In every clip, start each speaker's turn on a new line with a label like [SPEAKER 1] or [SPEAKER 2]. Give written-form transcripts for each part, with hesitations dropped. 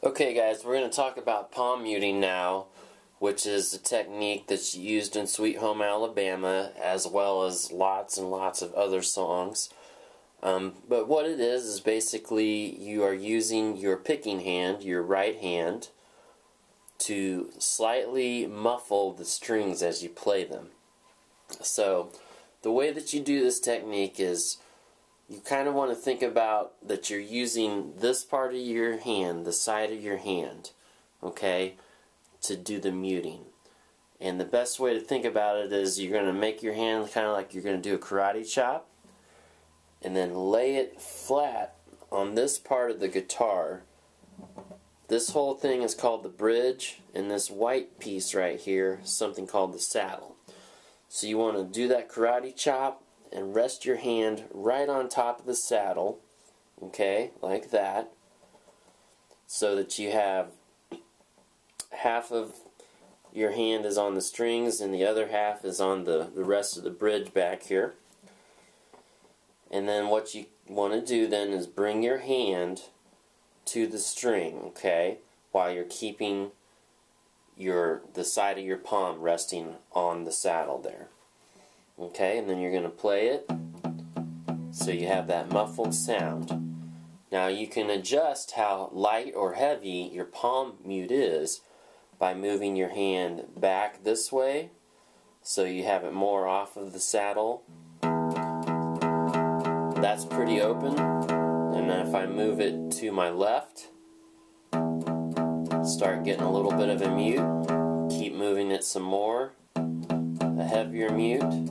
[SPEAKER 1] Okay guys, we're going to talk about palm muting now, which is a technique that's used in Sweet Home Alabama as well as lots and lots of other songs. But what it is basically you are using your picking hand, your right hand, to slightly muffle the strings as you play them. So the way that you do this technique is you kind of want to think about that you're using this part of your hand, the side of your hand, okay, to do the muting. And the best way to think about it is you're going to make your hand kind of like you're going to do a karate chop, and then lay it flat on this part of the guitar. This whole thing is called the bridge, and this white piece right here is something called the saddle. So you want to do that karate chop and rest your hand right on top of the saddle, okay, like that, so that you have half of your hand is on the strings and the other half is on the rest of the bridge back here. And then what you want to do then is bring your hand to the string, okay, while you're keeping the side of your palm resting on the saddle there. Okay, and then you're going to play it so you have that muffled sound. Now you can adjust how light or heavy your palm mute is by moving your hand back this way so you have it more off of the saddle. That's pretty open. And then if I move it to my left, start getting a little bit of a mute. Keep moving it some more. A heavier mute.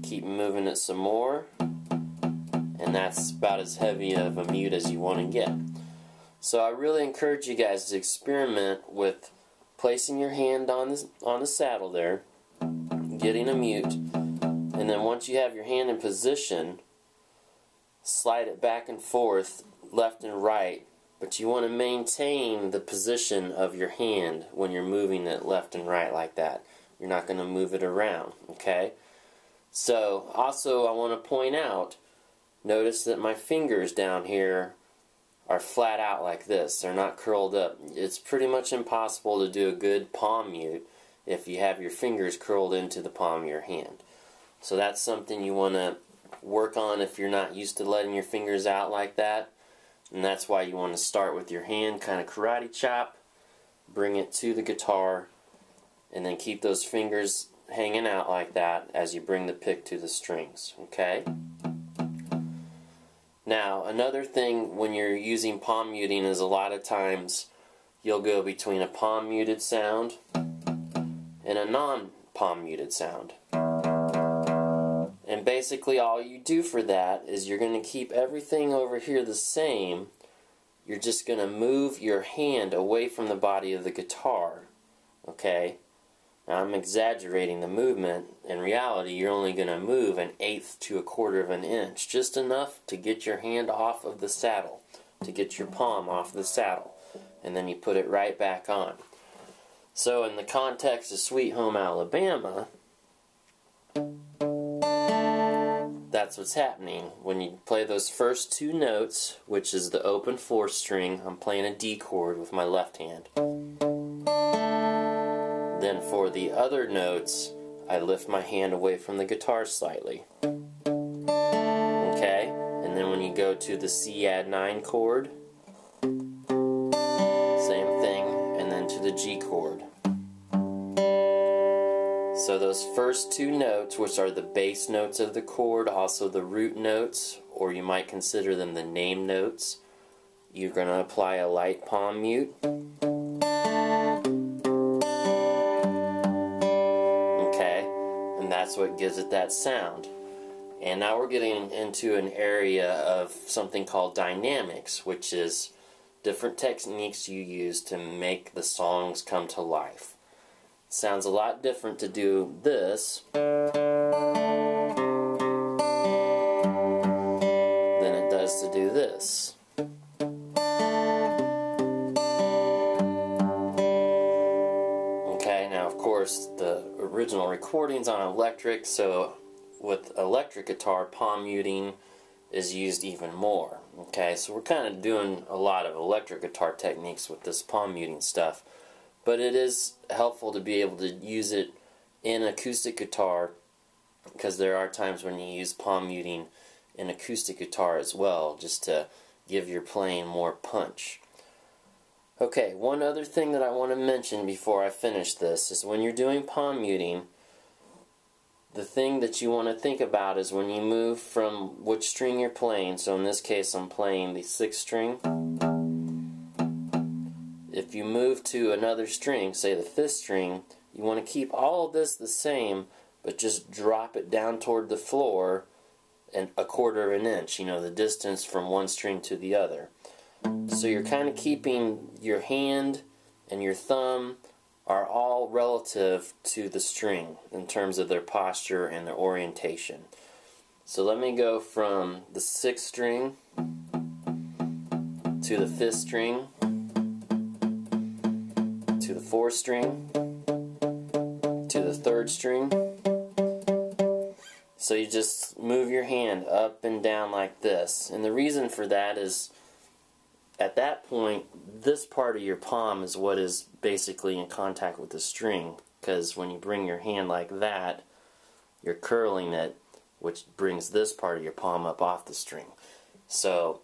[SPEAKER 1] Keep moving it some more, and that's about as heavy of a mute as you want to get. So I really encourage you guys to experiment with placing your hand on the saddle there, getting a mute, and then once you have your hand in position, slide it back and forth, left and right, but you want to maintain the position of your hand when you're moving it left and right like that. You're not going to move it around, okay? So, also I want to point out, notice that my fingers down here are flat out like this. They're not curled up. It's pretty much impossible to do a good palm mute if you have your fingers curled into the palm of your hand. So that's something you want to work on if you're not used to letting your fingers out like that. And that's why you want to start with your hand, kind of karate chop, bring it to the guitar, and then keep those fingers hanging out like that as you bring the pick to the strings, okay? Now, another thing when you're using palm muting is a lot of times you'll go between a palm muted sound and a non-palm muted sound. And basically all you do for that is you're going to keep everything over here the same. You're just going to move your hand away from the body of the guitar, okay? Now, I'm exaggerating the movement. In reality, you're only going to move 1/8 to 1/4 of an inch, just enough to get your hand off of the saddle, to get your palm off the saddle, and then you put it right back on. So in the context of Sweet Home Alabama, that's what's happening. When you play those first two notes, which is the open 4th string, I'm playing a D chord with my left hand. Then for the other notes, I lift my hand away from the guitar slightly. Okay? And then when you go to the C add 9 chord, same thing, and then to the G chord. So those first two notes, which are the bass notes of the chord, also the root notes, or you might consider them the name notes, you're going to apply a light palm mute. That's what gives it that sound. And now we're getting into an area of something called dynamics, which is different techniques you use to make the songs come to life. It sounds a lot different to do this than it does to do this. Okay, now of course the original recordings on electric, so with electric guitar, palm muting is used even more, Okay, so we're kind of doing a lot of electric guitar techniques with this palm muting stuff, but it is helpful to be able to use it in acoustic guitar, because there are times when you use palm muting in acoustic guitar as well, just to give your playing more punch. Okay, one other thing that I want to mention before I finish this is when you're doing palm muting, the thing that you want to think about is when you move from which string you're playing. So in this case I'm playing the 6th string. If you move to another string, say the 5th string, you want to keep all of this the same, but just drop it down toward the floor and 1/4 of an inch, you know, the distance from one string to the other. So you're kind of keeping your hand and your thumb are all relative to the string in terms of their posture and their orientation. So let me go from the 6th string to the 5th string to the 4th string to the 3rd string. So you just move your hand up and down like this. And the reason for that is at that point, this part of your palm is what is basically in contact with the string, because when you bring your hand like that, you're curling it, which brings this part of your palm up off the string. So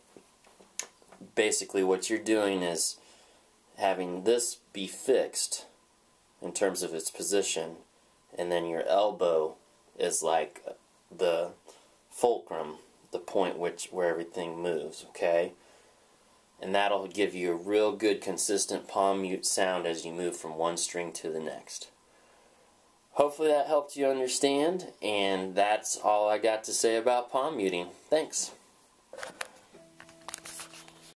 [SPEAKER 1] basically what you're doing is having this be fixed in terms of its position, and then your elbow is like the fulcrum, the point where everything moves, okay? And that'll give you a real good consistent palm mute sound as you move from one string to the next. Hopefully that helped you understand, and that's all I got to say about palm muting. Thanks.